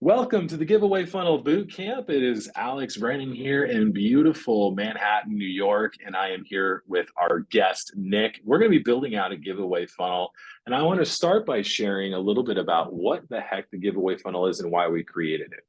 Welcome to the Giveaway Funnel Boot Camp. It is Alex Branning here in beautiful Manhattan, New York, and I am here with our guest, Nick. We're going to be building out a giveaway funnel, and I want to start by sharing a little bit about what the heck the giveaway funnel is and why we created it.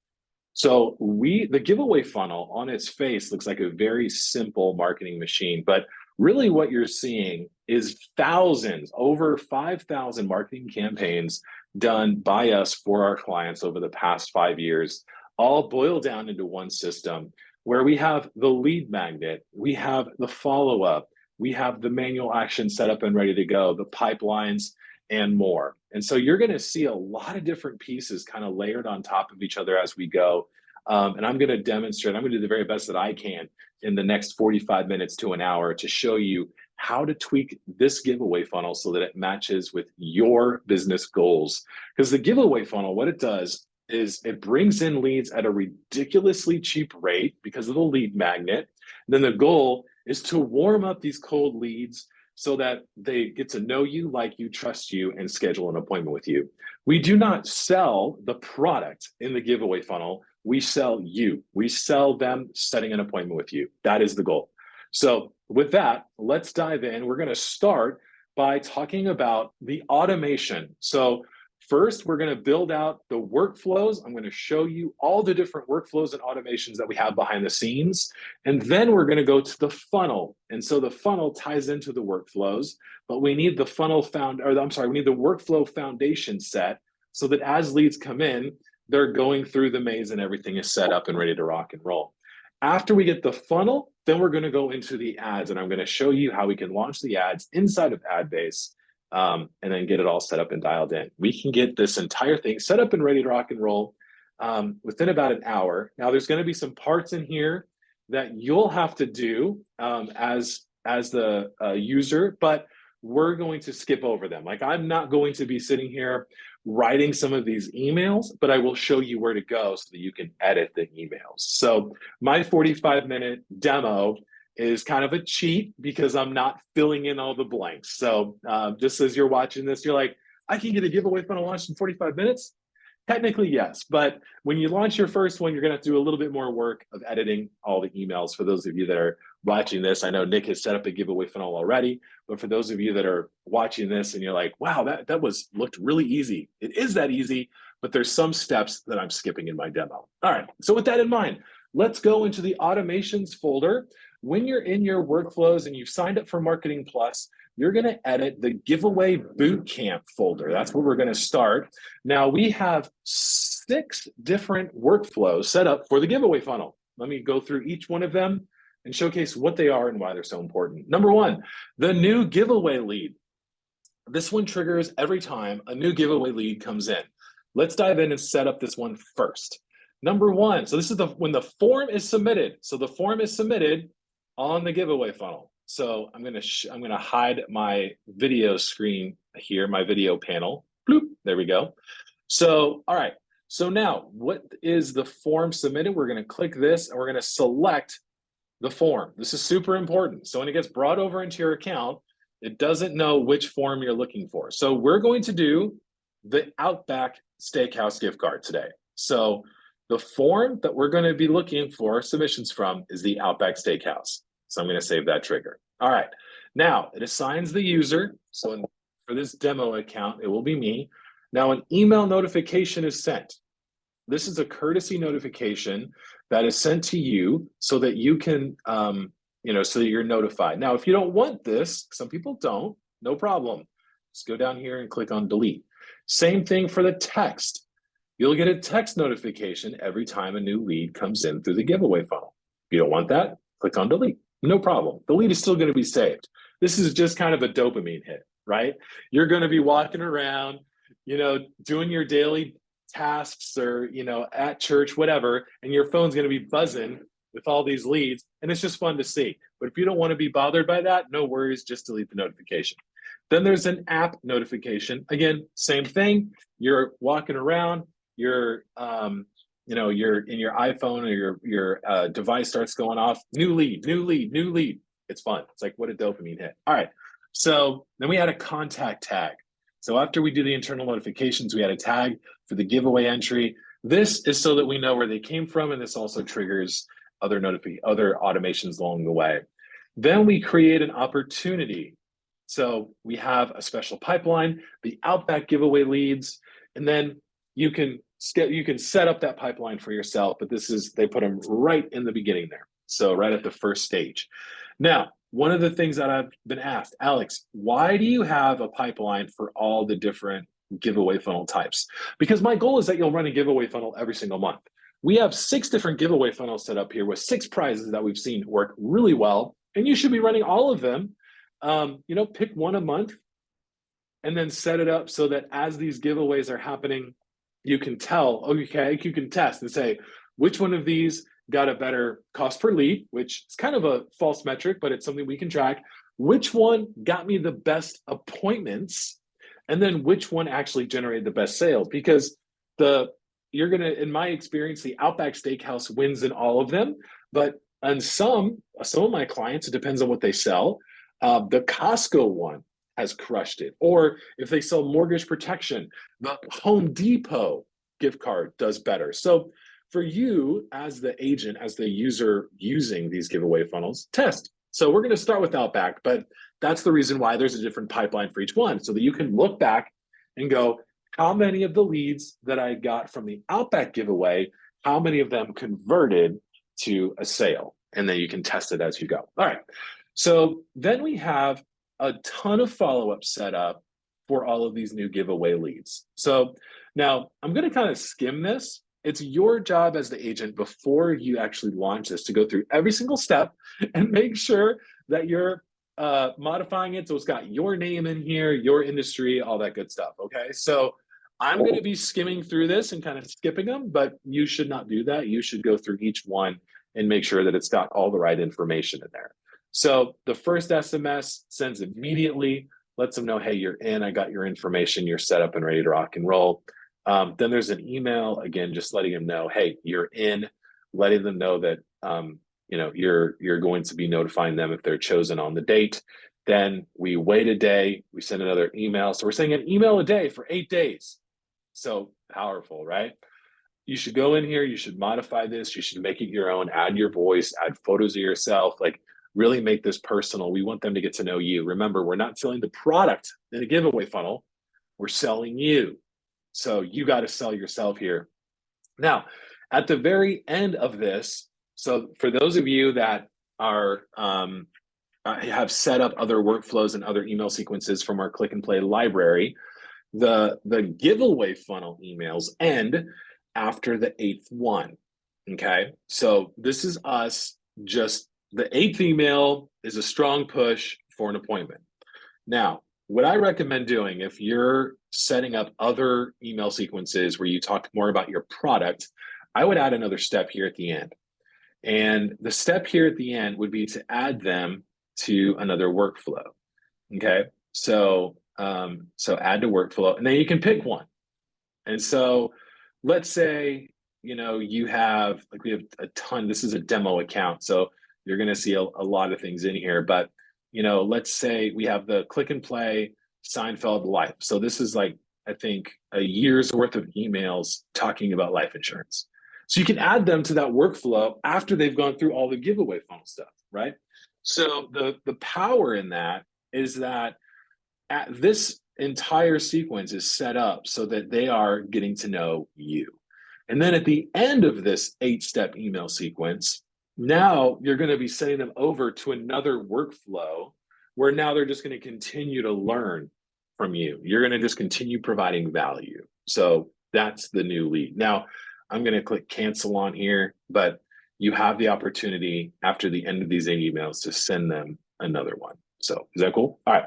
So the giveaway funnel on its face looks like a very simple marketing machine, but really what you're seeing is thousands, over 5,000 marketing campaigns done by us for our clients over the past 5 years, all boiled down into one system where we have the lead magnet, we have the follow-up, we have the manual action set up and ready to go, the pipelines, and more. And so you're going to see a lot of different pieces kind of layered on top of each other as we go. And I'm going to demonstrate, I'm going to do the very best that I can in the next 45 minutes to an hour to show you how to tweak this giveaway funnel so that it matches with your business goals. Because the giveaway funnel, what it does is it brings in leads at a ridiculously cheap rate because of the lead magnet. And then the goal is to warm up these cold leads so that they get to know you, like you, trust you, and schedule an appointment with you. We do not sell the product in the giveaway funnel. We sell you. We sell them setting an appointment with you. That is the goal. So with that, let's dive in. We're going to start by talking about the automation. So first, we're going to build out the workflows. I'm going to show you all the different workflows and automations that we have behind the scenes. And then we're going to go to the funnel. And so the funnel ties into the workflows, but we need the we need the workflow foundation set so that as leads come in, they're going through the maze and everything is set up and ready to rock and roll. After we get the funnel, then we're going to go into the ads, and I'm going to show you how we can launch the ads inside of AdBase and then get it all set up and dialed in. We can get this entire thing set up and ready to rock and roll within about an hour. Now, there's going to be some parts in here that you'll have to do as the user, but we're going to skip over them. Like, I'm not going to be sitting here writing some of these emails, but I will show you where to go so that you can edit the emails. So my 45-minute demo is kind of a cheat because I'm not filling in all the blanks. So just as you're watching this, you're like, I can get a giveaway funnel launched in 45 minutes? Technically, yes. But when you launch your first one, you're going to have to do a little bit more work of editing all the emails. For those of you that are watching this, I know Nick has set up a giveaway funnel already. But for those of you that are watching this and you're like, wow, that looked really easy. It is that easy, but there's some steps that I'm skipping in my demo. All right. So with that in mind, let's go into the automations folder. When you're in your workflows and you've signed up for Marketing Plus, you're going to edit the giveaway bootcamp folder. That's where we're going to start. Now, we have 6 different workflows set up for the giveaway funnel. Let me go through each one of them and showcase what they are and why they're so important. Number 1, the new giveaway lead. This one triggers every time a new giveaway lead comes in. Let's dive in and set up this one first. Number 1, so this is when the form is submitted. So the form is submitted on the giveaway funnel. So I'm gonna hide my video screen here, my video panel. Bloop, there we go. So, all right. So now, what is the form submitted? We're gonna click this and we're gonna select the form. This is super important. So when it gets brought over into your account, it doesn't know which form you're looking for. So we're going to do the Outback Steakhouse gift card today. So the form that we're going to be looking for submissions from is the Outback Steakhouse. So I'm going to save that trigger. All right. Now it assigns the user. So for this demo account, it will be me. Now an email notification is sent. This is a courtesy notification that is sent to you so that you can, so that you're notified. Now, if you don't want this, some people don't, no problem. Just go down here and click on delete. Same thing for the text. You'll get a text notification every time a new lead comes in through the giveaway funnel. If you don't want that, click on delete. No problem. The lead is still going to be saved. This is just kind of a dopamine hit, right? You're going to be walking around, doing your daily tasks or, at church, whatever, and your phone's going to be buzzing with all these leads, and it's just fun to see. But if you don't want to be bothered by that, no worries, just delete the notification. Then there's an app notification. Again, same thing. You're walking around, you're you're in your iPhone or your device starts going off, new lead. It's fun. It's like, what a dopamine hit. All right. So then we add a contact tag. So after we do the internal notifications, we add a tag for the giveaway entry. This is so that we know where they came from, and this also triggers other automations along the way. Then we create an opportunity. So we have a special pipeline, the Outback giveaway leads, and then you can set up that pipeline for yourself, but they put them right in the beginning there. So right at the first stage. Now, one of the things that I've been asked, Alex, why do you have a pipeline for all the different giveaway funnel types? Because my goal is that you'll run a giveaway funnel every single month. We have 6 different giveaway funnels set up here with 6 prizes that we've seen work really well, and you should be running all of them. Pick one a month and then set it up so that as these giveaways are happening, you can tell, okay, you can test and say, which one of these got a better cost per lead, which is kind of a false metric, but it's something we can track. Which one got me the best appointments? And then which one actually generated the best sales? Because in my experience, the Outback Steakhouse wins in all of them, but on some of my clients, it depends on what they sell. The Costco one has crushed it. Or if they sell mortgage protection, the Home Depot gift card does better. So for you as the agent, as the user using these giveaway funnels, test. So we're going to start with Outback, but that's the reason why there's a different pipeline for each one, so that you can look back and go, how many of the leads that I got from the Outback giveaway, how many of them converted to a sale? And then you can test it as you go. All right. So then we have a ton of follow-up set up for all of these new giveaway leads. So now I'm going to kind of skim this. It's your job as the agent before you actually launch this to go through every single step and make sure that you're modifying it so it's got your name in here, your industry, all that good stuff. Okay. So I'm going to be skimming through this and kind of skipping them, but you should not do that. You should go through each one and make sure that it's got all the right information in there. So the first SMS sends immediately, lets them know, hey, you're in, I got your information, you're set up and ready to rock and roll. Then there's an email, again, just letting them know, hey, you're in, letting them know that you're going to be notifying them if they're chosen on the date. Then we wait a day, we send another email. So we're sending an email a day for 8 days. So powerful, right? You should go in here, you should modify this, you should make it your own, add your voice, add photos of yourself, like really make this personal. We want them to get to know you. Remember, we're not selling the product in a giveaway funnel, we're selling you. So you got to sell yourself here. Now, at the very end of this, so for those of you that are have set up other workflows and other email sequences from our Click and Play library, the giveaway funnel emails end after the 8th one. Okay, so this is us. Just the 8th email is a strong push for an appointment. Now, what I recommend doing if you're setting up other email sequences where you talk more about your product, I would add another step here at the end. And the step here at the end would be to add them to another workflow. Okay, so add to workflow, and then you can pick one. And so let's say we have a ton. This is a demo account, so you're going to see a lot of things in here. But let's say we have the Click and Play Seinfeld Life. So this is I think a year's worth of emails talking about life insurance. So you can add them to that workflow after they've gone through all the giveaway funnel stuff, right? So the power in that is that this entire sequence is set up so that they are getting to know you. And then at the end of this 8-step email sequence, now you're going to be sending them over to another workflow where now they're just going to continue to learn from you. You're going to just continue providing value. So that's the new lead. Now, I'm going to click cancel on here, but you have the opportunity after the end of these 8 emails to send them another one. So is that cool? All right.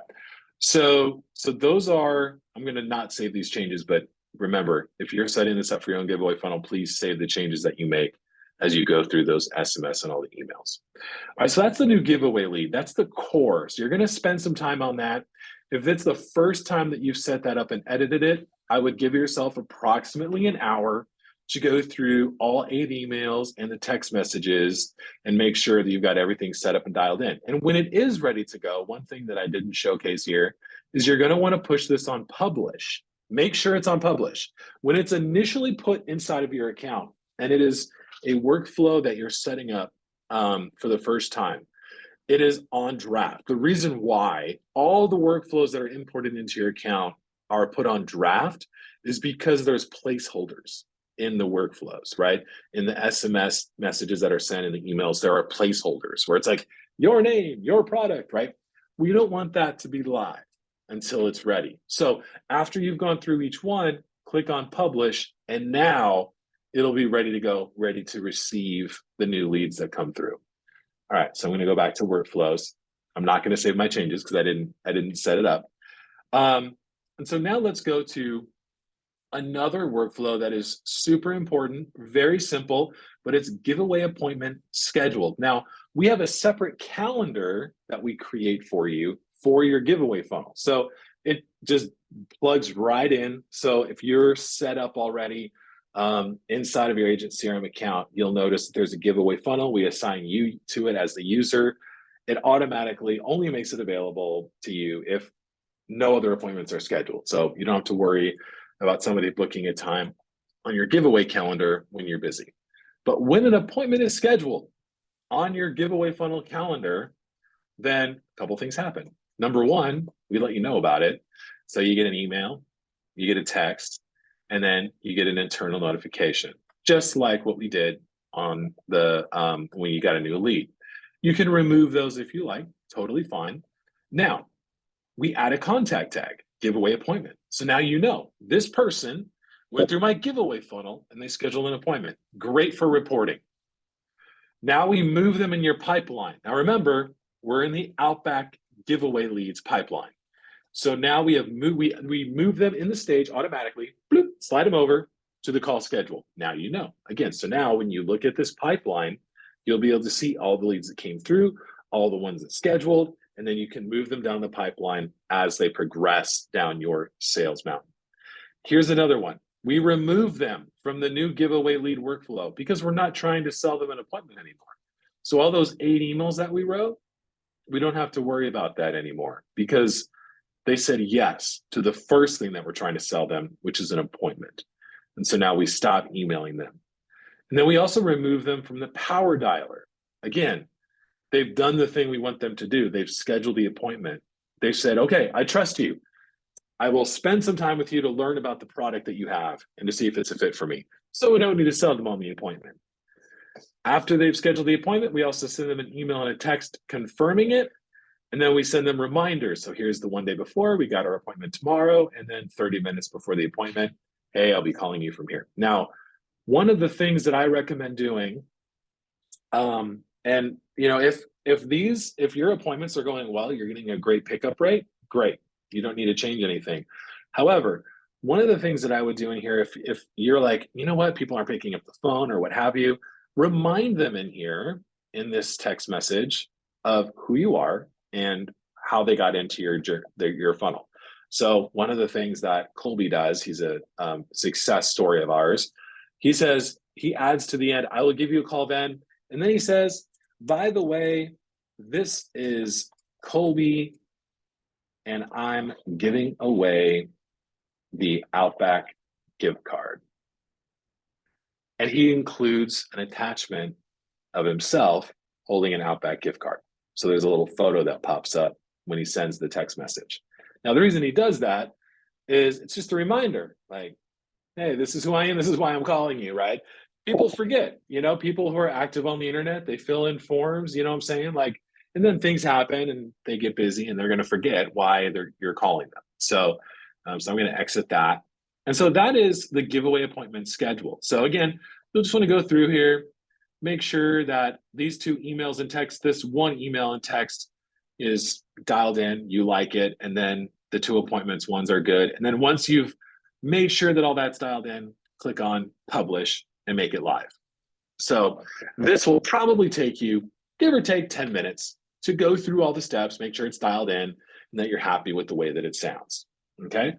So those are, I'm going to not save these changes, but remember, if you're setting this up for your own giveaway funnel, please save the changes that you make as you go through those SMS and all the emails. All right, so that's the new giveaway lead. That's the core. So you're going to spend some time on that. If it's the first time that you've set that up and edited it, I would give yourself approximately an hour to go through all 8 emails and the text messages and make sure that you've got everything set up and dialed in. And when it is ready to go, one thing that I didn't showcase here is you're going to want to push this on publish. make sure it's on publish. When it's initially put inside of your account and it is a workflow that you're setting up for the first time, it is on draft. The reason why all the workflows that are imported into your account are put on draft is because there's placeholders in the workflows, right? In the SMS messages that are sent in the emails, there are placeholders where it's like your name, your product, right? We don't want that to be live until it's ready. So after you've gone through each one, click on publish, and now it'll be ready to go, ready to receive the new leads that come through. All right, so I'm going to go back to workflows. I'm not going to save my changes because I didn't set it up. And so now let's go to another workflow that is super important, very simple, but it's giveaway appointment scheduled. Now, we have a separate calendar that we create for you for your giveaway funnel. So it just plugs right in. So if you're set up already inside of your agent CRM account, you'll notice that there's a giveaway funnel. We assign you to it as the user. It automatically only makes it available to you if no other appointments are scheduled. So you don't have to worry about somebody booking a time on your giveaway calendar when you're busy. But when an appointment is scheduled on your giveaway funnel calendar, then a couple things happen. Number one, we let you know about it. So you get an email, you get a text, and then you get an internal notification, just like what we did on the when you got a new lead. You can remove those if you like, totally fine. Now, we add a contact tag, giveaway appointment. So now you know this person went through my giveaway funnel and they scheduled an appointment. Great for reporting. Now we move them in your pipeline. Now remember, we're in the Outback giveaway leads pipeline. So now we have we move them in the stage automatically, bloop, slide them over to the call schedule. Now you know. Again, so now when you look at this pipeline, you'll be able to see all the leads that came through, all the ones that scheduled, and then you can move them down the pipeline as they progress down your sales mountain. Here's another one. We remove them from the new giveaway lead workflow because we're not trying to sell them an appointment anymore. So all those 8 emails that we wrote, we don't have to worry about that anymore because they said yes to the first thing that we're trying to sell them, which is an appointment. And so now we stop emailing them. And then we also remove them from the power dialer. Again, they've done the thing we want them to do. They've scheduled the appointment. They said, okay, I trust you. I will spend some time with you to learn about the product that you have and to see if it's a fit for me. So we don't need to sell them on the appointment. After they've scheduled the appointment, we also send them an email and a text confirming it. And then we send them reminders. So here's the one day before, we got our appointment tomorrow. And then 30 minutes before the appointment, hey, I'll be calling you from here. Now, one of the things that I recommend doing, and you know, if your appointments are going well, you're getting a great pickup rate, great. You don't need to change anything. However, one of the things that I would do in here, if you're like, you know what, people aren't picking up the phone or what have you, remind them in here in this text message of who you are and how they got into your funnel. So one of the things that Colby does, he's a success story of ours. He says, he adds to the end, I will give you a call then. And then he says, by the way, this is Colby and I'm giving away the Outback gift card. And he includes an attachment of himself holding an Outback gift card. So there's a little photo that pops up when he sends the text message. Now, the reason he does that is it's just a reminder, like, hey, this is who I am. This is why I'm calling you, right? People forget, you know, people who are active on the internet, they fill in forms, you know what I'm saying? Like, and then things happen and they get busy and they're going to forget why you're calling them. So I'm going to exit that. And so that is the giveaway appointment schedule. So again, you'll just want to go through here, make sure that these 2 emails and text, this 1 email and text is dialed in, you like it, and then the 2 appointments ones are good. And then once you've made sure that all that's dialed in, click on publish and make it live. So this will probably take you, give or take 10 minutes to go through all the steps, make sure it's dialed in, and that you're happy with the way that it sounds, okay?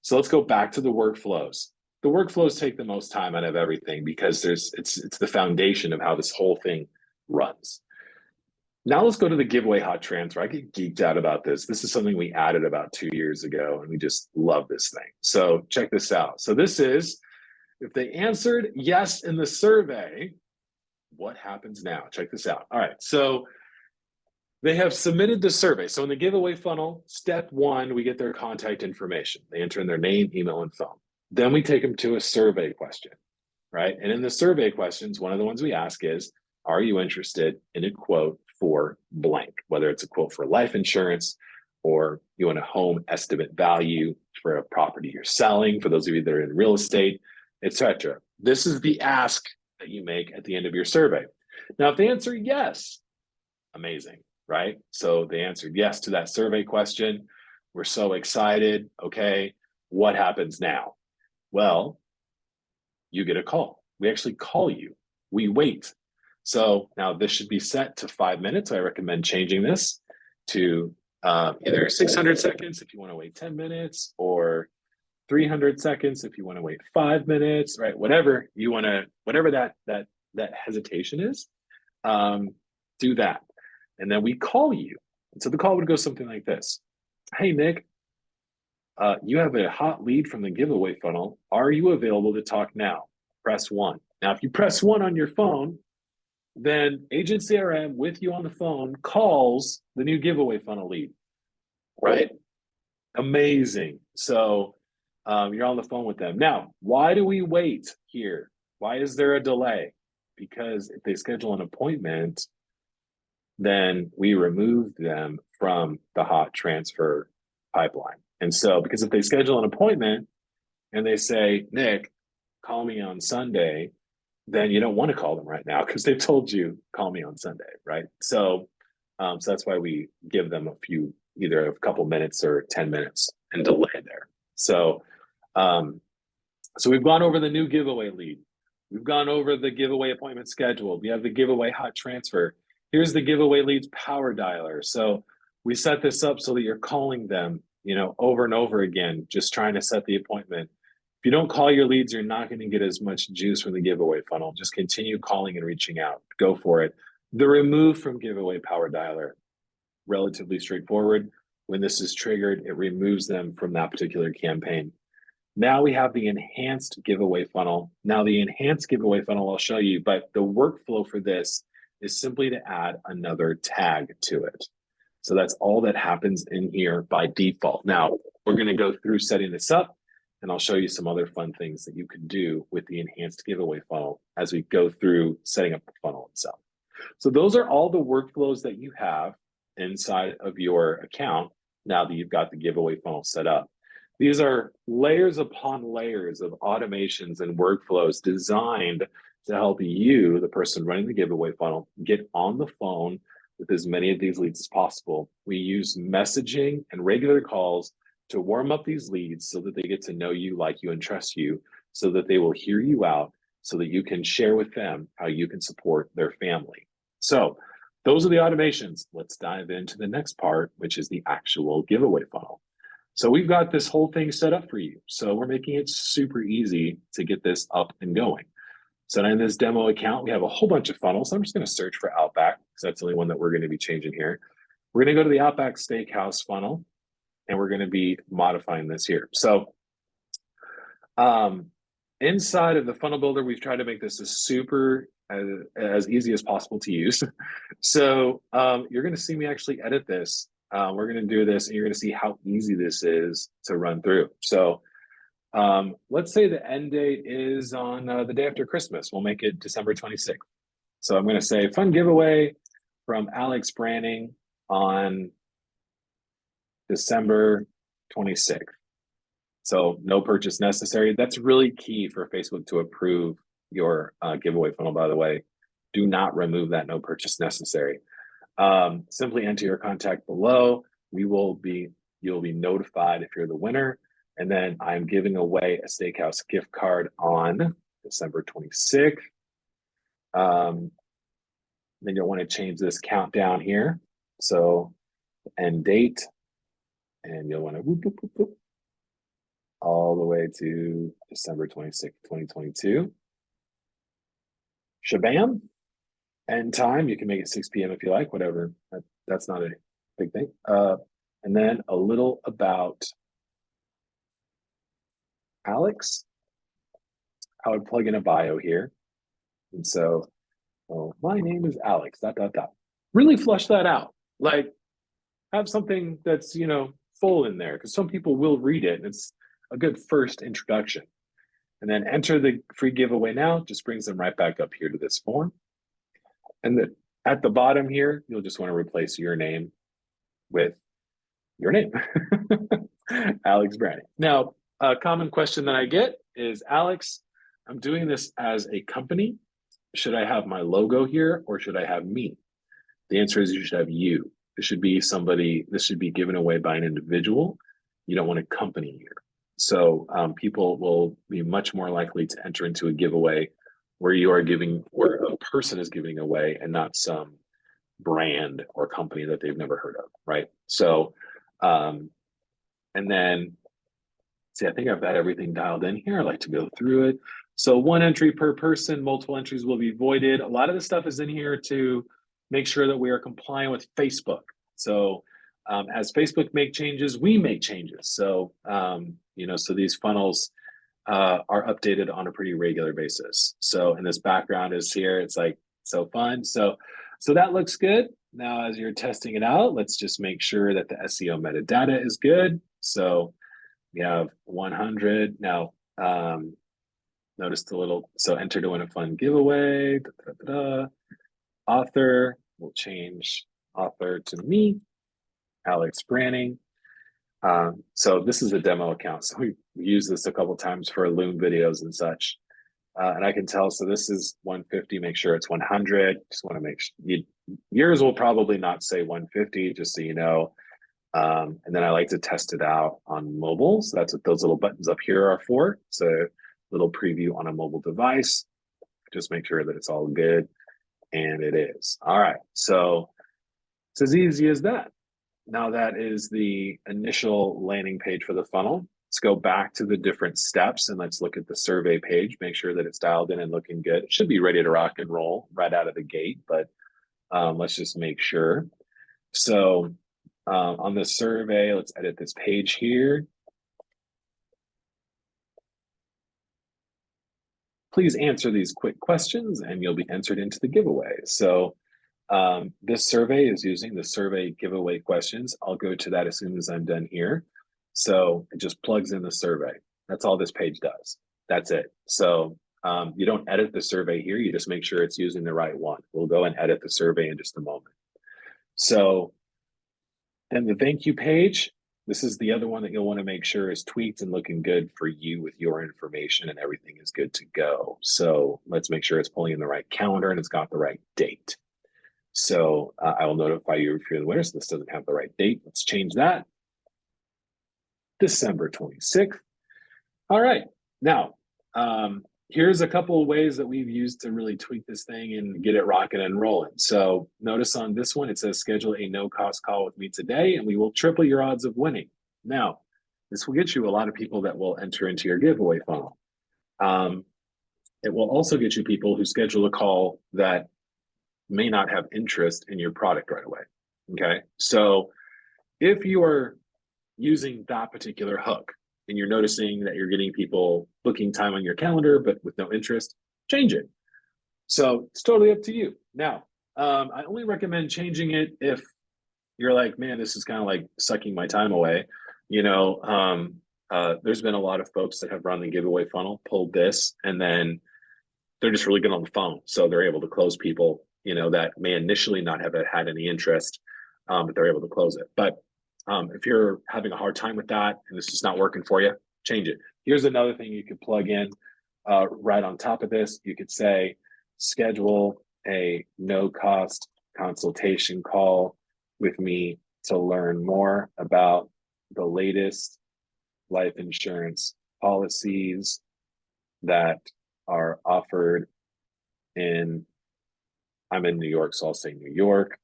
So let's go back to the workflows. The workflows take the most time out of everything because it's the foundation of how this whole thing runs. Now let's go to the giveaway hot transfer. I get geeked out about this. This is something we added about 2 years ago, and we just love this thing. So check this out. So this is, if they answered yes in the survey, what happens now? Check this out. All right. So they have submitted the survey. So in the giveaway funnel, step one, we get their contact information. They enter in their name, email, and phone. Then we take them to a survey question, right? And in the survey questions, one of the ones we ask is, are you interested in a quote for blank? Whether it's a quote for life insurance, or you want a home estimate value for a property you're selling, for those of you that are in real estate, etc. This is the ask that you make at the end of your survey. Now, if they answer yes, amazing, right? So they answered yes to that survey question. We're so excited. Okay, what happens now? Well, you get a call. We actually call you. We wait. So now this should be set to 5 minutes. I recommend changing this to either 600 seconds if you want to wait 10 minutes, or 300 seconds if you want to wait 5 minutes, right? Whatever you want to, whatever that hesitation is, do that. And then we call you. And so the call would go something like this. Hey, Nick, you have a hot lead from the giveaway funnel. Are you available to talk now? Press 1. Now, if you press 1 on your phone, then Agent CRM with you on the phone calls the new giveaway funnel lead, right? Amazing. So you're on the phone with them. Now, why do we wait here? Why is there a delay? Because if they schedule an appointment, then we remove them from the hot transfer pipeline. And so, because if they schedule an appointment and they say, Nick, call me on Sunday, then you don't want to call them right now because they've told you, call me on Sunday, right? So, so that's why we give them a few, either a couple minutes or 10 minutes and delay there. So, so we've gone over the new giveaway lead. We've gone over the giveaway appointment schedule. We have the giveaway hot transfer. Here's the giveaway leads power dialer. So we set this up so that you're calling them, over and over again, just trying to set the appointment. If you don't call your leads, you're not going to get as much juice from the giveaway funnel. Just continue calling and reaching out. Go for it. The remove from giveaway power dialer, relatively straightforward. When this is triggered, it removes them from that particular campaign. Now we have the enhanced giveaway funnel. Now the enhanced giveaway funnel I'll show you, but the workflow for this is simply to add another tag to it. So that's all that happens in here by default. Now we're going to go through setting this up, and I'll show you some other fun things that you can do with the enhanced giveaway funnel as we go through setting up the funnel itself. So those are all the workflows that you have inside of your account now that you've got the giveaway funnel set up. These are layers upon layers of automations and workflows designed to help you, the person running the giveaway funnel, get on the phone with as many of these leads as possible. We use messaging and regular calls to warm up these leads so that they get to know you, like you, and trust you, so that they will hear you out, so that you can share with them how you can support their family. So those are the automations. Let's dive into the next part, which is the actual giveaway funnel. So we've got this whole thing set up for you. So we're making it super easy to get this up and going. So in this demo account, we have a whole bunch of funnels. I'm just going to search for Outback because that's the only one that we're going to be changing here. We're going to go to the Outback Steakhouse funnel, and we're going to be modifying this here. So inside of the funnel builder, we've tried to make this as easy as possible to use. So you're going to see me actually edit this. We're going to do this, and you're going to see how easy this is to run through. So let's say the end date is on the day after Christmas. We'll make it December 26th. So I'm going to say fun giveaway from Alex Branning on December 26th. So no purchase necessary. That's really key for Facebook to approve your giveaway funnel, by the way. Do not remove that no purchase necessary. Simply enter your contact below. You'll be notified if you're the winner. And then I'm giving away a steakhouse gift card on December 26th. Then you'll want to change this countdown here. So end date, and you'll want to whoop, whoop, whoop, whoop, all the way to December 26th, 2022. Shabam. End time, you can make it 6 p.m. if you like, whatever. That's not a big thing. And then a little about Alex. I would plug in a bio here. And so, oh, my name is Alex, dot, dot, dot. Really flush that out. Like, have something that's, full in there, because some people will read it. And it's a good first introduction. And then enter the free giveaway now, just brings them right back up here to this form. And then at the bottom here, you'll just want to replace your name with your name, Alex Branning. Now, a common question that I get is, Alex, I'm doing this as a company. Should I have my logo here or should I have me? The answer is you should have you. This should be somebody, this should be given away by an individual. You don't want a company here. So people will be much more likely to enter into a giveaway where where a person is giving away and not some brand or company that they've never heard of, right? So, and then, see, I think I've got everything dialed in here. I like to go through it. So 1 entry per person, multiple entries will be voided. A lot of the stuff is in here to make sure that we are compliant with Facebook. So as Facebook make changes, we make changes. So, so these funnels are updated on a pretty regular basis. So, and this background is here. It's like so fun. So that looks good. Now, as you're testing it out, let's just make sure that the SEO metadata is good. So we have 100. Now, notice the little, so enter to win a fun giveaway. Da, da, da, da. Author, we'll change author to me, Alex Branning. So this is a demo account. So we use this a couple times for Loom videos and such. And I can tell, so this is 150, make sure it's 100. Just want to make sure, yours will probably not say 150, just so you know. And then I like to test it out on mobile. So that's what those little buttons up here are for. So a little preview on a mobile device. Just make sure that it's all good. And it is. All right. So it's as easy as that. Now that is the initial landing page for the funnel. Let's go back to the different steps and let's look at the survey page. Make sure that it's dialed in and looking good. It should be ready to rock and roll right out of the gate, but let's just make sure. So on the survey, let's edit this page here. Please answer these quick questions and you'll be entered into the giveaway. So this survey is using the survey giveaway questions. I'll go to that as soon as I'm done here. So it just plugs in the survey. That's all this page does. That's it. So you don't edit the survey here. You just make sure it's using the right one. We'll go and edit the survey in just a moment. So then the thank you page, this is the other one that you'll want to make sure is tweaked and looking good for you with your information and everything is good to go. So let's make sure it's pulling in the right calendar and it's got the right date. So I will notify you if you're the winner. So this doesn't have the right date. Let's change that. December 26th. All right. Now, here's a couple of ways that we've used to really tweak this thing and get it rocking and rolling. So notice on this one, it says schedule a no-cost call with me today, and we will triple your odds of winning. Now, this will get you a lot of people that will enter into your giveaway funnel. It will also get you people who schedule a call that may not have interest in your product right away. Okay. So if you are using that particular hook and you're noticing that you're getting people booking time on your calendar, but with no interest, change it. So it's totally up to you. Now, I only recommend changing it if you're like, man, this is kind of like sucking my time away. There's been a lot of folks that have run the giveaway funnel, pulled this, and then they're just really good on the phone. So they're able to close people, that may initially not have had any interest, but they're able to close it. But if you're having a hard time with that and it's just not working for you, change it. Here's another thing you could plug in right on top of this. You could say, schedule a no-cost consultation call with me to learn more about the latest life insurance policies that are offered I'm in New York, so I'll say New York.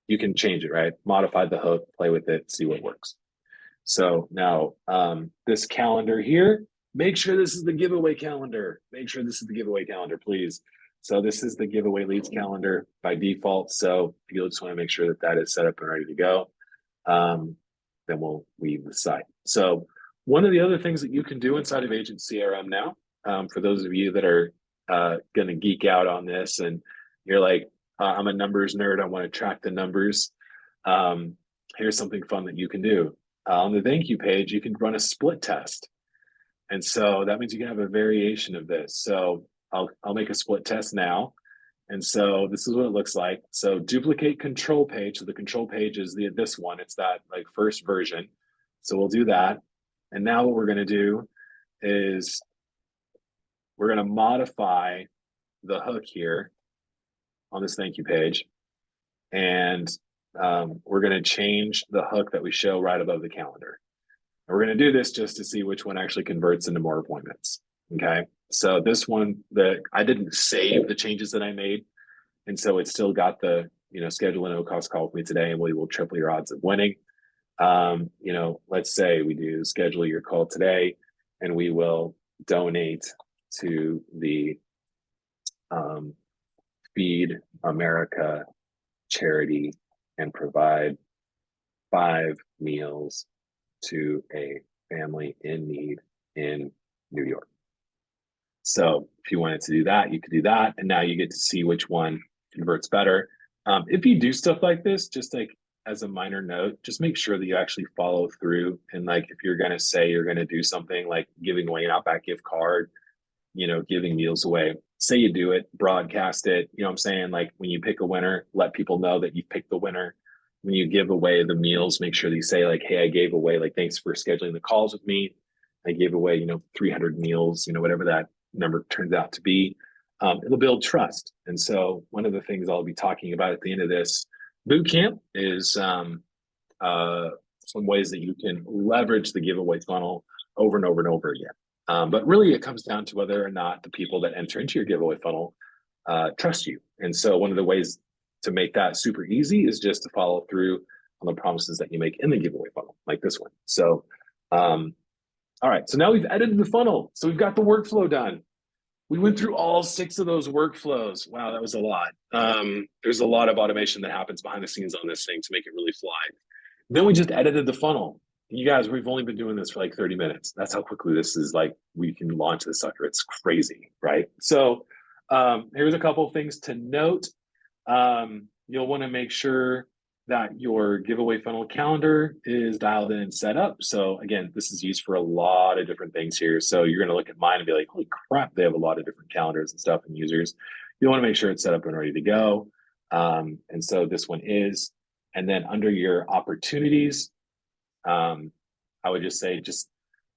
You can change it, right? Modify the hook, play with it, see what works. So now this calendar here, make sure this is the giveaway calendar. Make sure this is the giveaway calendar, please. So this is the giveaway leads calendar by default. So if you just want to make sure that that is set up and ready to go, then we'll leave the site. So one of the other things that you can do inside of Agent CRM now, for those of you that are going to geek out on this and you're like, I'm a numbers nerd, I want to track the numbers. Here's something fun that you can do. On the thank you page, you can run a split test. And so that means you can have a variation of this. So I'll make a split test now. And so this is what it looks like. So duplicate control page. So the control page is this one. It's that like first version. So we'll do that. And now what we're going to do is we're going to modify the hook here on this thank you page. And we're going to change the hook that we show right above the calendar. And we're going to do this just to see which one actually converts into more appointments. Okay. So this one, I didn't save the changes that I made. And so it's still got the, schedule a no-cost call with me today and we will triple your odds of winning. Let's say we do schedule your call today and we will donate to the Feed America charity and provide 5 meals to a family in need in New York. So if you wanted to do that, you could do that. And now you get to see which one converts better. If you do stuff like this, just like as a minor note, just make sure that you actually follow through. And like, if you're going to say you're going to do something like giving away an Outback gift card, giving meals away, say you do it, broadcast it. You know what I'm saying? Like when you pick a winner, let people know that you picked the winner. When you give away the meals, make sure that you say like, hey, I gave away, like, thanks for scheduling the calls with me. I gave away, 300 meals, whatever that number turns out to be. It'll build trust. And so one of the things I'll be talking about at the end of this boot camp is some ways that you can leverage the giveaway funnel over and over and over again. But really it comes down to whether or not the people that enter into your giveaway funnel trust you. And so one of the ways to make that super easy is just to follow through on the promises that you make in the giveaway funnel, like this one. So, all right, so now we've edited the funnel. So we've got the workflow done. We went through all 6 of those workflows. Wow, that was a lot. There's a lot of automation that happens behind the scenes on this thing to make it really fly. Then we just edited the funnel. You guys, we've only been doing this for like 30 minutes. That's how quickly this is like, we can launch this sucker. It's crazy, right? So here's a couple of things to note. You'll want to make sure that your giveaway funnel calendar is dialed in and set up. So again, this is used for a lot of different things here. So you're going to look at mine and be like, holy crap, they have a lot of different calendars and stuff and users. You want to make sure it's set up and ready to go. And so this one is, and then under your opportunities, I would just say, just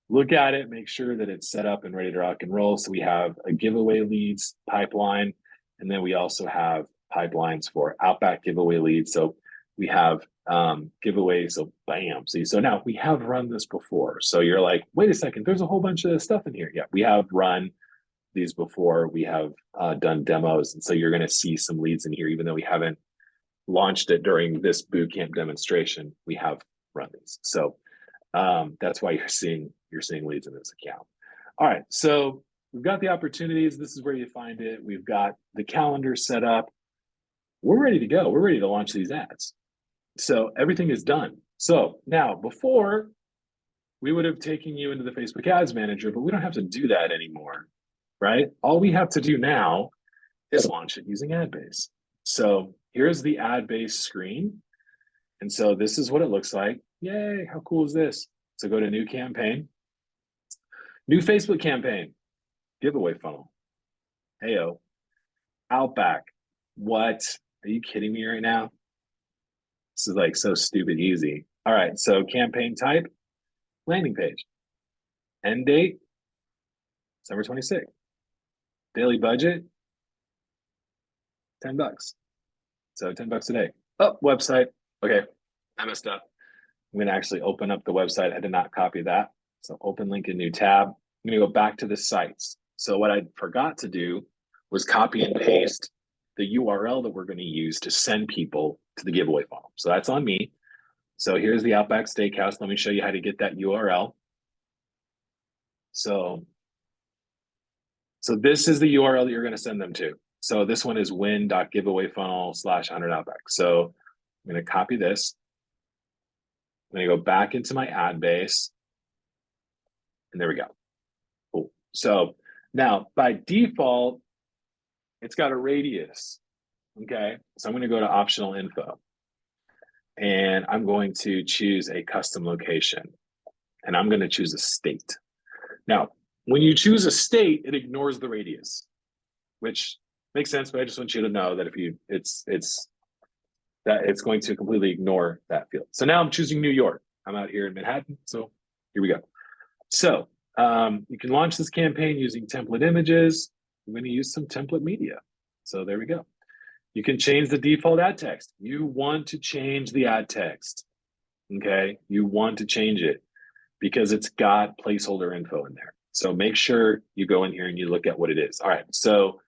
look at it, make sure that it's set up and ready to rock and roll. So we have a giveaway leads pipeline, and then we also have pipelines for Outback giveaway leads. So we have giveaways. So bam. See, so now we have run this before. So you're like, wait a second, there's a whole bunch of stuff in here. Yeah, we have run these before. We have done demos. And so you're going to see some leads in here, even though we haven't launched it during this bootcamp demonstration, we have run these. So that's why you're seeing leads in this account. All right. So we've got the opportunities. This is where you find it. We've got the calendar set up. We're ready to go. We're ready to launch these ads. So everything is done. So now, before, we would have taken you into the Facebook Ads Manager, but we don't have to do that anymore, right? All we have to do now is launch it using AdBase. So here's the AdBase screen. And so this is what it looks like. Yay, how cool is this? So go to new campaign, new Facebook campaign, giveaway funnel. Heyo, Outback. What? Are you kidding me right now? This is like so stupid easy. All right, so campaign type, landing page. End date, December 26th. Daily budget, $10. So $10 a day. Oh, website. Okay, I messed up. I'm gonna actually open up the website. I did not copy that. So open link in new tab. I'm gonna go back to the sites. So what I forgot to do was copy and paste the URL that we're going to use to send people to the giveaway funnel. So that's on me. So here's the Outback Steakhouse. Let me show you how to get that URL. So this is the URL that you're going to send them to. So this one is win.giveawayfunnel/100 Outback. So I'm going to copy this. I'm going to go back into my ad base. And there we go. Cool. So now by default, it's got a radius. Okay. So I'm going to go to optional info and I'm going to choose a custom location and I'm going to choose a state. Now, when you choose a state, it ignores the radius, which makes sense, but I just want you to know that if you, it's going to completely ignore that field. So now I'm choosing New York. I'm out here in Manhattan. So here we go. So you can launch this campaign using template images. I'm going to use some template media. So there we go. You can change the default ad text. You want to change the ad text. Okay. You want to change it because it's got placeholder info in there. So make sure you go in here and you look at what it is. All right. So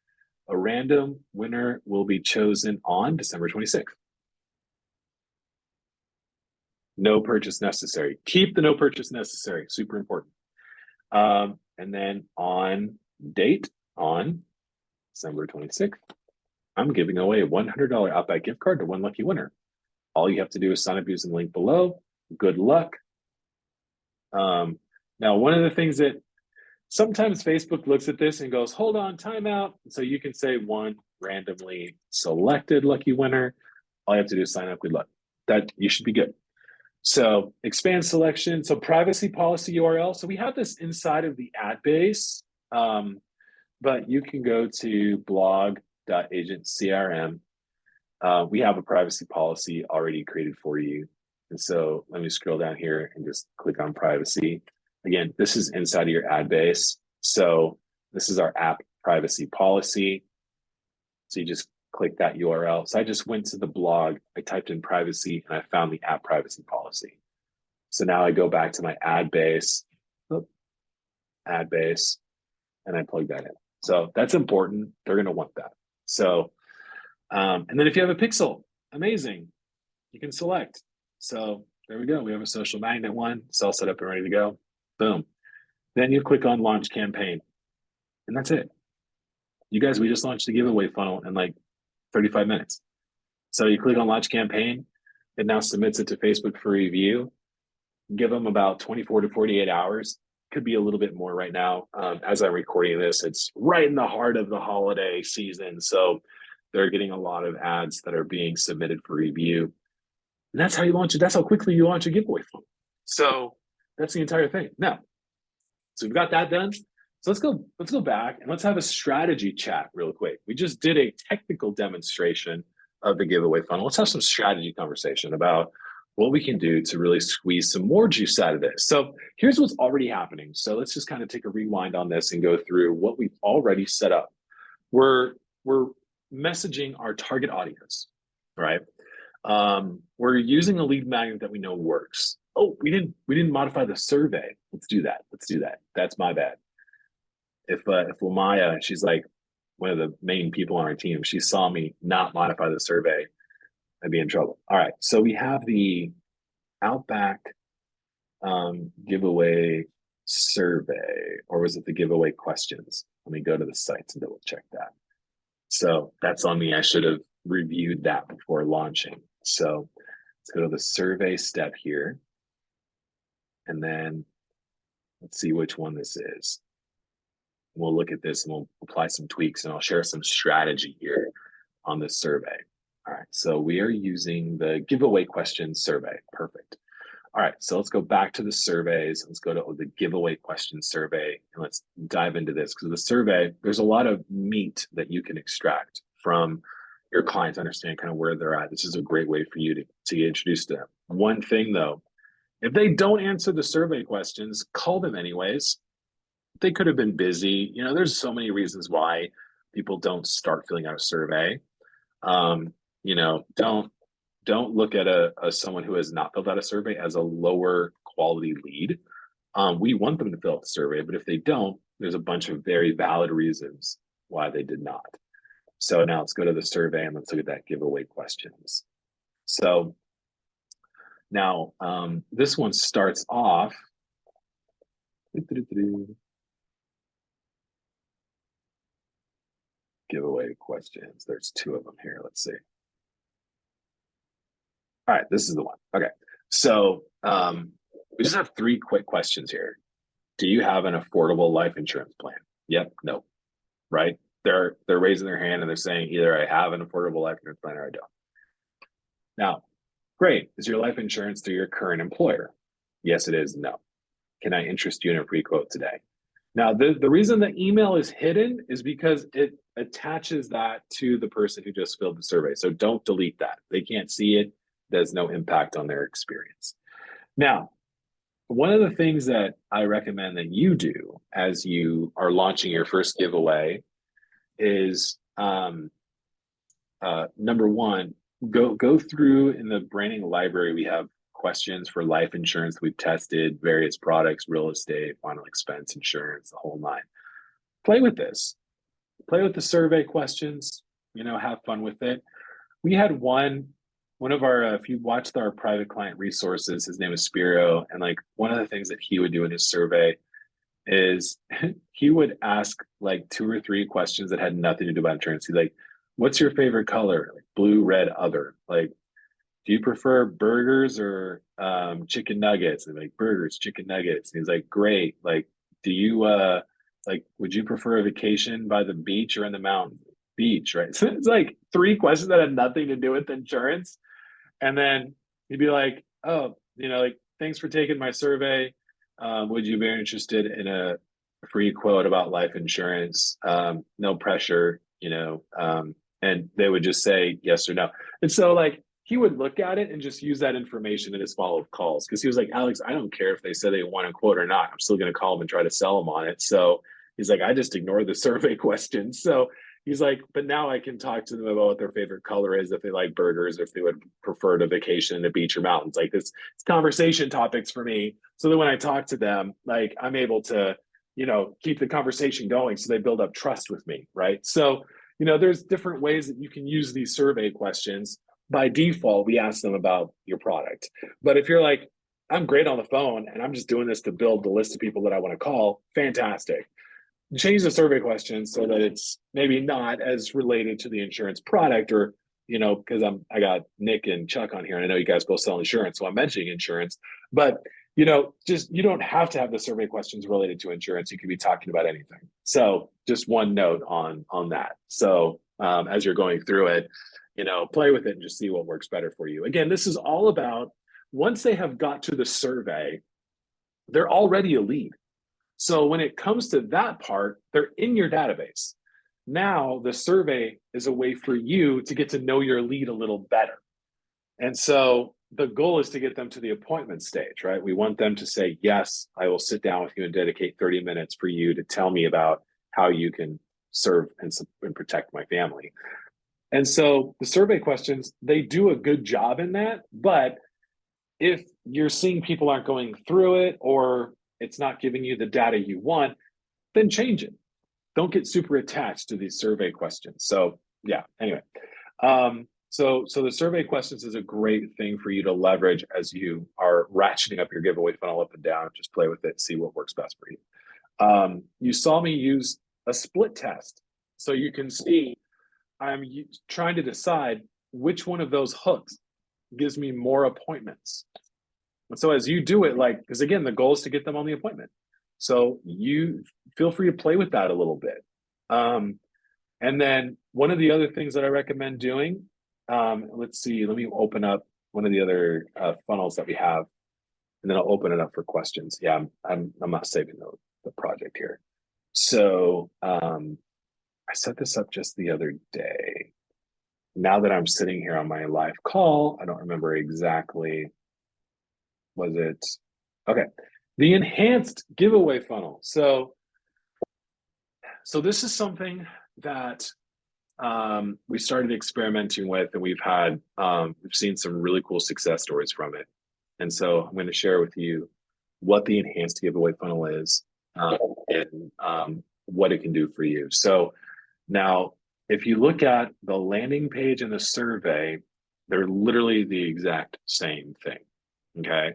a random winner will be chosen on December 26th. No purchase necessary. Keep the no purchase necessary. Super important. And then on date on December 26th, I'm giving away a $100 Outback gift card to one lucky winner. All you have to do is sign up using the link below. Good luck. Now, one of the things that sometimes Facebook looks at this and goes, hold on, timeout. So you can say one randomly selected lucky winner. All you have to do is sign up. Good luck. That you should be good. So expand selection. So privacy policy URL. So we have this inside of the ad base, but you can go to blog.agentcrm. We have a privacy policy already created for you. And so let me scroll down here and just click on privacy. Again, this is inside of your ad base. So this is our app privacy policy. So you just click that URL. So I just went to the blog, I typed in privacy and I found the app privacy policy. So now I go back to my ad base, and I plug that in. So that's important. They're going to want that. So, and then if you have a pixel, amazing. You can select. So there we go. We have a social magnet one. It's all set up and ready to go. Boom. Then you click on launch campaign and that's it. You guys, we just launched the giveaway funnel in like 35 minutes. So you click on launch campaign. It now submits it to Facebook for review. Give them about 24 to 48 hours. Could be a little bit more right now. As I'm recording this, it's right in the heart of the holiday season. So they're getting a lot of ads that are being submitted for review. And that's how you launch it. That's how quickly you launch a giveaway funnel. So that's the entire thing. Now, so we've got that done. So let's go back and let's have a strategy chat real quick. We just did a technical demonstration of the giveaway funnel. Let's have some strategy conversation about what we can do to really squeeze some more juice out of this. So here's what's already happening. So let's just kind of take a rewind on this and go through what we've already set up. We're messaging our target audience, right? We're using a lead magnet that we know works. Oh, we didn't modify the survey. Let's do that. That's my bad. If Lamaya, she's like one of the main people on our team, she saw me not modify the survey, I'd be in trouble. All right, so we have the Outback giveaway survey, or was it the giveaway questions? Let me go to the sites and double check that. So that's on me. I should have reviewed that before launching. So let's go to the survey step here. And then let's see which one this is. We'll look at this and we'll apply some tweaks and I'll share some strategy here on this survey. All right, so we are using the giveaway question survey. Perfect. All right, so let's go back to the surveys. Let's go to the giveaway question survey and let's dive into this because the survey, there's a lot of meat that you can extract from your clients, understand kind of where they're at. This is a great way for you to get introduced to them. One thing though, if they don't answer the survey questions, call them anyways. They could have been busy. You know, there's so many reasons why people don't start filling out a survey. You know, don't look at someone who has not filled out a survey as a lower quality lead. We want them to fill out the survey, but if they don't, there's a bunch of very valid reasons why they did not. So now let's go to the survey and let's look at that giveaway questions. So now this one starts off. giveaway questions. There's two of them here. Let's see. All right, this is the one. Okay. So we just have three quick questions here. Do you have an affordable life insurance plan? Yep, no. Right? They're raising their hand and they're saying either I have an affordable life insurance plan or I don't. Now, great. Is your life insurance through your current employer? Yes, it is. No. Can I interest you in a free quote today? Now, the reason the email is hidden is because it attaches that to the person who just filled the survey. So don't delete that. They can't see it. There's no impact on their experience. Now, one of the things that I recommend that you do as you are launching your first giveaway is number one, go through in the branding library. We have questions for life insurance. We've tested various products, real estate, final expense insurance, the whole nine. Play with this. Play with the survey questions. Have fun with it. We had one of our, if you watched our private client resources, his name is Spiro, and like one of the things that he would do in his survey is he would ask like 2 or 3 questions that had nothing to do about insurance. He's like, what's your favorite color? Like blue, red, other. Like, do you prefer burgers or chicken nuggets? And like burgers, chicken nuggets. And he's like, great. Like, do you would you prefer a vacation by the beach or in the mountain? Beach, right? So it's like 3 questions that had nothing to do with insurance. And then he'd be like, oh, like, thanks for taking my survey. Would you be interested in a free quote about life insurance? No pressure, and they would just say yes or no. And so like he would look at it and just use that information in his follow-up calls. Cause he was like, Alex, I don't care if they say they want a quote or not. I'm still going to call them and try to sell them on it. So he's like, I just ignore the survey questions. So he's like, but now I can talk to them about what their favorite color is, if they like burgers, or if they would prefer to vacation in the beach or mountains. Like it's conversation topics for me. So that when I talk to them, like I'm able to, keep the conversation going. So they build up trust with me. Right. So, there's different ways that you can use these survey questions. By default, we ask them about your product. But if you're like, I'm great on the phone and I'm just doing this to build the list of people that I want to call, fantastic. Change the survey questions so that it's maybe not as related to the insurance product, or because I got Nick and Chuck on here and I know you guys both sell insurance, so I'm mentioning insurance. But just you don't have to have the survey questions related to insurance. You could be talking about anything. So just one note on that. So as you're going through it, play with it and just see what works better for you. Again, this is all about once they have got to the survey, they're already a lead. So when it comes to that part, they're in your database. Now the survey is a way for you to get to know your lead a little better. And so the goal is to get them to the appointment stage, right? We want them to say, yes, I will sit down with you and dedicate 30 minutes for you to tell me about how you can serve and protect my family. And so the survey questions, they do a good job in that. But if you're seeing people aren't going through it, or it's not giving you the data you want, then change it. Don't get super attached to these survey questions. So yeah, anyway. So the survey questions is a great thing for you to leverage as you are ratcheting up your giveaway funnel up and down. Just play with it, see what works best for you. You saw me use a split test. So you can see I'm trying to decide which one of those hooks gives me more appointments. And so as you do it, because again, the goal is to get them on the appointment. So you feel free to play with that a little bit. And then one of the other things that I recommend doing, let's see, let me open up one of the other funnels that we have, and then I'll open it up for questions. Yeah, I'm not saving the project here. So I set this up just the other day. Now that I'm sitting here on my live call, I don't remember exactly. Was it? Okay. The enhanced giveaway funnel. So this is something that we started experimenting with, and we've seen some really cool success stories from it. And so I'm going to share with you what the enhanced giveaway funnel is, and what it can do for you. So now, if you look at the landing page and the survey, they're literally the exact same thing. Okay.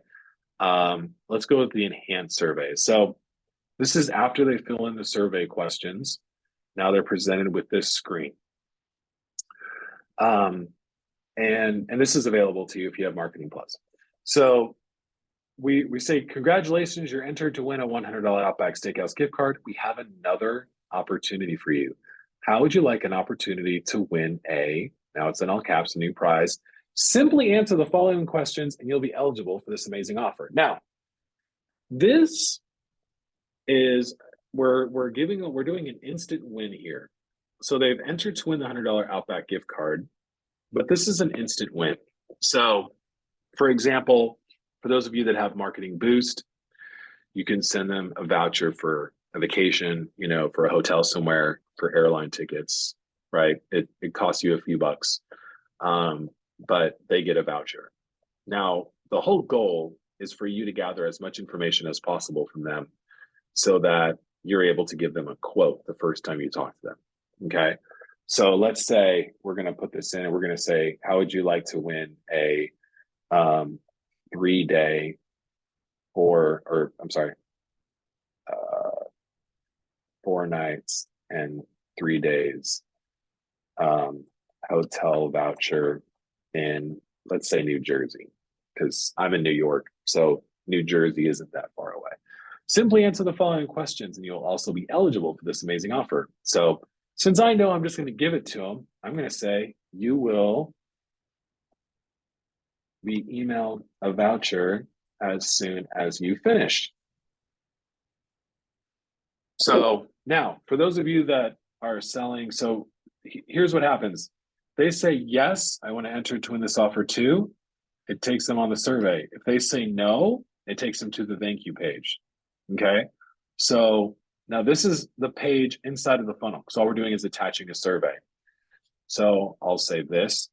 Let's go with the enhanced survey. So this is after they fill in the survey questions. Now they're presented with this screen. And this is available to you if you have Marketing Plus. So we say, congratulations, you're entered to win a $100 Outback Steakhouse gift card. We have another opportunity for you. How would you like an opportunity to win now it's in all caps, a new prize? Simply answer the following questions and you'll be eligible for this amazing offer. Now, this is, we're doing an instant win here. So they've entered to win the $100 Outback gift card, but this is an instant win. So for example, for those of you that have Marketing Boost, you can send them a voucher for a vacation, for a hotel somewhere, for airline tickets, right? It costs you a few bucks, but they get a voucher. Now, the whole goal is for you to gather as much information as possible from them so that you're able to give them a quote the first time you talk to them, okay? So let's say we're going to put this in and we're going to say, how would you like to win a 3-day or I'm sorry, 4 nights and 3 days hotel voucher in, let's say, New Jersey, because I'm in New York, so New Jersey isn't that far away. Simply answer the following questions and you'll also be eligible for this amazing offer. So since I know I'm just going to give it to them, I'm going to say you will be emailed a voucher as soon as you finish. So now, for those of you that are selling, so here's what happens. They say, yes, I want to enter to win this offer too. It takes them on the survey. If they say no, it takes them to the thank you page. Okay. So now this is the page inside of the funnel. So all we're doing is attaching a survey. So I'll save this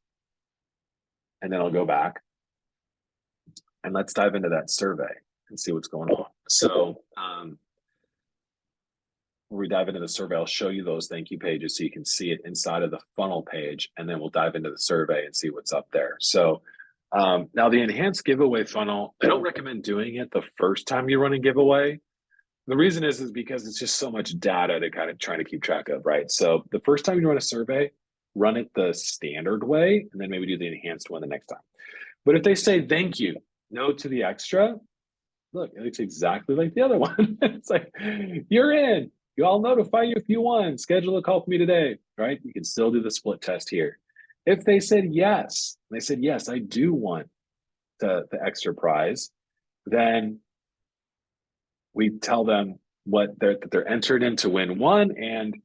and then I'll go back and let's dive into that survey and see what's going on. So when we dive into the survey, I'll show you those thank you pages so you can see it inside of the funnel page, and then we'll dive into the survey and see what's up there. So now the enhanced giveaway funnel, I don't recommend doing it the first time you run a giveaway. The reason is because it's just so much data to kind of try to keep track of, right? So the first time you run a survey, run it the standard way, and then maybe do the enhanced one the next time. But if they say thank you, no to the extra, look, it looks exactly like the other one. It's like, you're in. I'll notify you if you won. Schedule a call for me today, right? You can still do the split test here. If they said yes, I do want the extra prize, then we tell them that they're entered in to win one and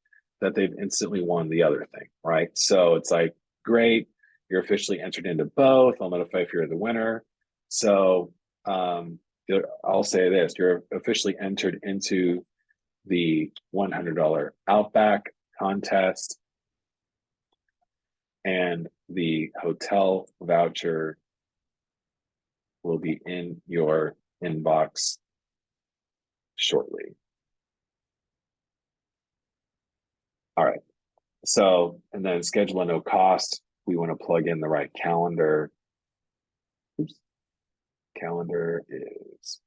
that they've instantly won the other thing, right? So it's like, great, you're officially entered into both. I'll notify if you're the winner. So I'll say this, you're officially entered into the $100 Outback contest, and the hotel voucher will be in your inbox shortly. All right. So, and then schedule a no cost. We want to plug in the right calendar. Oops. Calendar is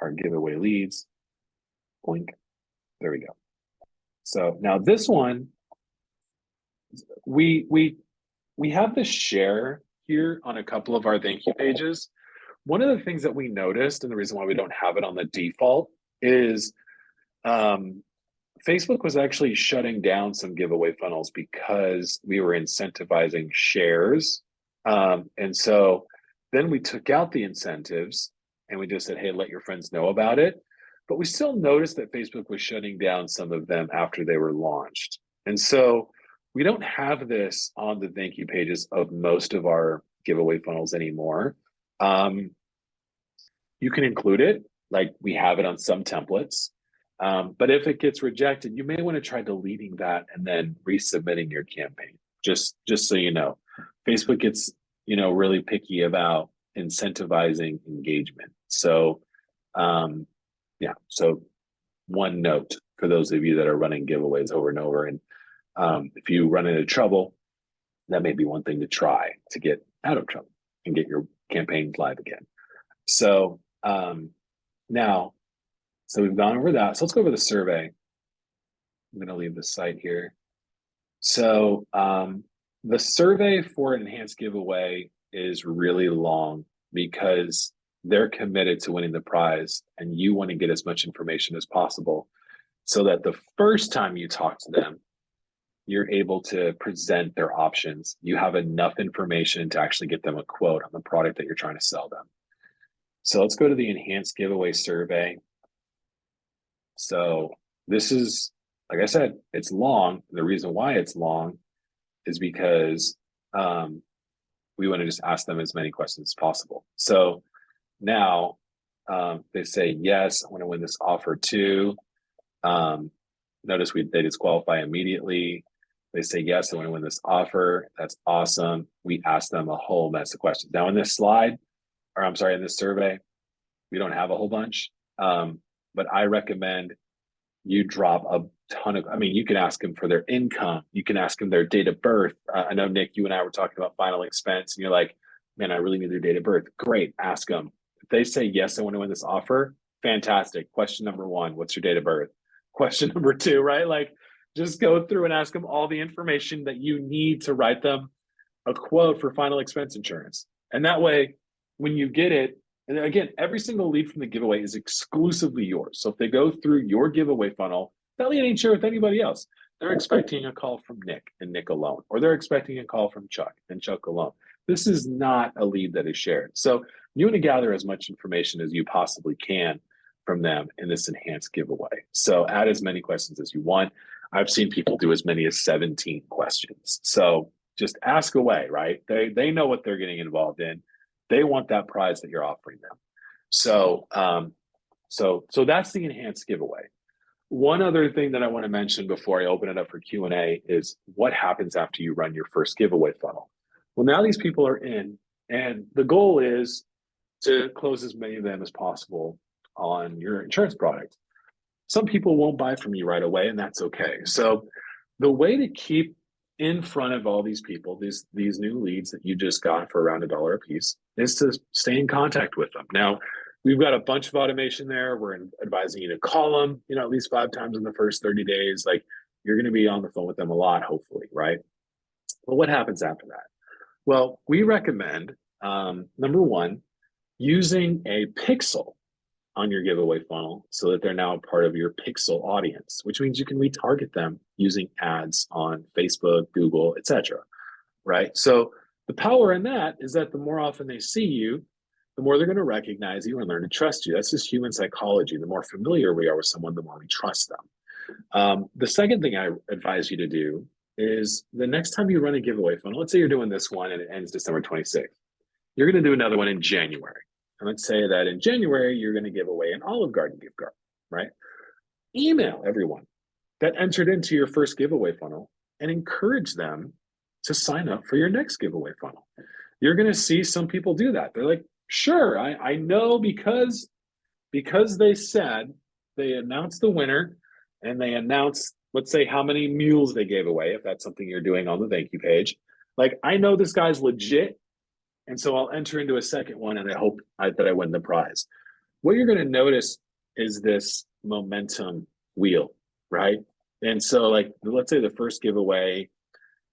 our giveaway leads. Blink. There we go. So now this one, we have the share here on a couple of our thank you pages. One of the things that we noticed, and the reason why we don't have it on the default, is Facebook was actually shutting down some giveaway funnels because we were incentivizing shares. And so then we took out the incentives and we just said, hey, let your friends know about it. But we still noticed that Facebook was shutting down some of them after they were launched. And so we don't have this on the thank you pages of most of our giveaway funnels anymore. You can include it, like we have it on some templates. But if it gets rejected, you may want to try deleting that and then resubmitting your campaign. Just so you know, Facebook gets, really picky about incentivizing engagement. So, yeah. So one note for those of you that are running giveaways over and over, and if you run into trouble, that may be one thing to try to get out of trouble and get your campaigns live again. So now, so we've gone over that. So let's go over the survey. I'm going to leave the site here. So the survey for an enhanced giveaway is really long because they're committed to winning the prize and you want to get as much information as possible so that the first time you talk to them, you're able to present their options. You have enough information to actually get them a quote on the product that you're trying to sell them. So let's go to the enhanced giveaway survey. So this is, like I said, it's long. The reason why it's long is because we want to just ask them as many questions as possible. So now they say, yes, I want to win this offer too. Notice they disqualify immediately. They say, yes, I want to win this offer. That's awesome. We ask them a whole mess of questions. Now in this slide, or I'm sorry, in this survey, we don't have a whole bunch, but I recommend you drop a ton of, I mean, you can ask them for their income. You can ask them their date of birth. I know, Nick, you and I were talking about final expense, and you're like, man, I really need their date of birth. Great, ask them. If they say, yes, I want to win this offer, fantastic. Question number one, what's your date of birth? Question number two, right? Like, just go through and ask them all the information that you need to write them a quote for final expense insurance. And that way, when you get it, and again, every single lead from the giveaway is exclusively yours. So if they go through your giveaway funnel, that lead ain't shared with anybody else. They're expecting a call from Nick and Nick alone, or they're expecting a call from Chuck and Chuck alone. This is not a lead that is shared. So you want to gather as much information as you possibly can from them in this enhanced giveaway. So add as many questions as you want. I've seen people do as many as 17 questions. So just ask away, right? They know what they're getting involved in. They want that prize that you're offering them. So so that's the enhanced giveaway. One other thing that I want to mention before I open it up for Q&A is what happens after you run your first giveaway funnel. Well, now these people are in, and the goal is to close as many of them as possible on your insurance product. Some people won't buy from you right away, and that's okay. So the way to keep in front of all these people, these new leads that you just got for around $1 a piece, is to stay in contact with them. Now, we've got a bunch of automation there. We're advising you to call them, at least 5 times in the first 30 days. Like, you're going to be on the phone with them a lot, hopefully, right? But what happens after that? Well, we recommend, number one, using a pixel on your giveaway funnel so that they're now a part of your pixel audience, which means you can retarget them using ads on Facebook, Google, etc. Right? So the power in that is that the more often they see you, the more they're going to recognize you and learn to trust you. That's just human psychology. The more familiar we are with someone, the more we trust them. The second thing I advise you to do is the next time you run a giveaway funnel, let's say you're doing this one and it ends December 26th, you're going to do another one in January. And let's say that in January, you're going to give away an Olive Garden gift card, right? Email everyone that entered into your first giveaway funnel and encourage them to sign up for your next giveaway funnel. You're going to see some people do that. They're like, sure, I know because they said, they announced the winner and they announced, let's say, how many mules they gave away, if that's something you're doing on the thank you page. Like, I know this guy's legit, and so I'll enter into a second one and I hope that I win the prize. What you're going to notice is this momentum wheel, right? And so, like, let's say the first giveaway,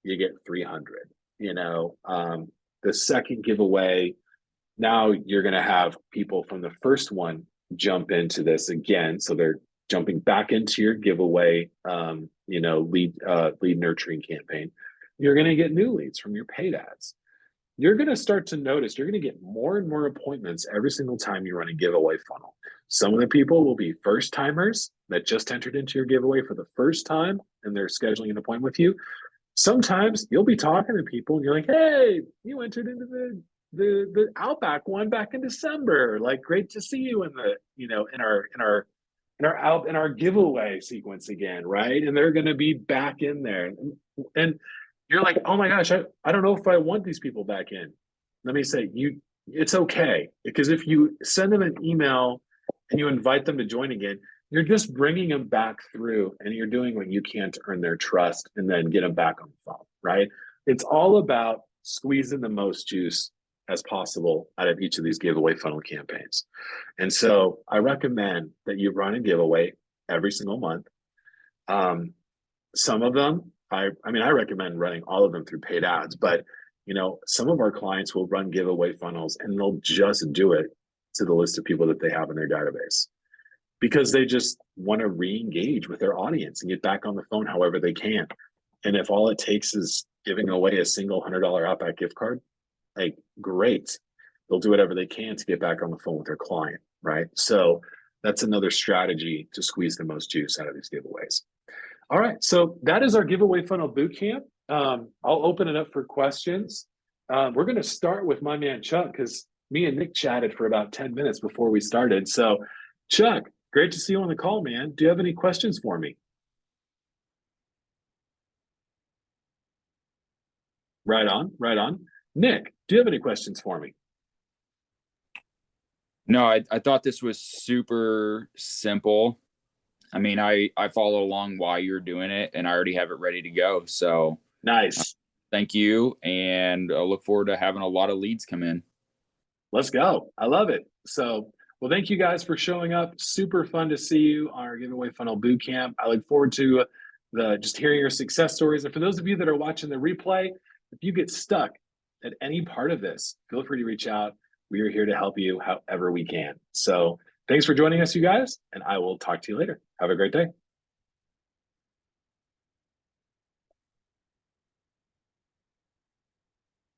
you get 300, the second giveaway, now you're going to have people from the first one jump into this again. So they're jumping back into your giveaway, lead nurturing campaign. You're going to get new leads from your paid ads. You're going to start to notice, you're going to get more and more appointments every single time you run a giveaway funnel. Some of the people will be first timers that just entered into your giveaway for the first time and they're scheduling an appointment with you. Sometimes you'll be talking to people and you're like, hey, you entered into the Outback one back in December. Like, great to see you in our giveaway sequence again, right? And they're going to be back in there. And you're like, oh my gosh, I don't know if I want these people back in. Let me say, it's okay. Because if you send them an email and you invite them to join again, you're just bringing them back through and you're doing what you can to earn their trust and then get them back on the phone, right? It's all about squeezing the most juice as possible out of each of these giveaway funnel campaigns. And so I recommend that you run a giveaway every single month. Some of them, I mean, I recommend running all of them through paid ads, but some of our clients will run giveaway funnels and they'll just do it to the list of people that they have in their database because they just want to re-engage with their audience and get back on the phone however they can. And if all it takes is giving away a single $100 Outback gift card, like great, they'll do whatever they can to get back on the phone with their client, right? So that's another strategy to squeeze the most juice out of these giveaways. All right, so that is our giveaway funnel bootcamp. I'll open it up for questions. We're going to start with my man Chuck because me and Nick chatted for about 10 minutes before we started. So, Chuck, great to see you on the call, man. Do you have any questions for me? Right on, right on. Nick, do you have any questions for me? No, I thought this was super simple. I mean, I follow along while you're doing it, and I already have it ready to go. So Nice. thank you, and I look forward to having a lot of leads come in. Let's go. I love it. So, well, thank you guys for showing up. Super fun to see you on our giveaway funnel bootcamp. I look forward to just hearing your success stories. And for those of you that are watching the replay, if you get stuck at any part of this, feel free to reach out. We are here to help you however we can. So, thanks for joining us, you guys, and I will talk to you later. Have a great day.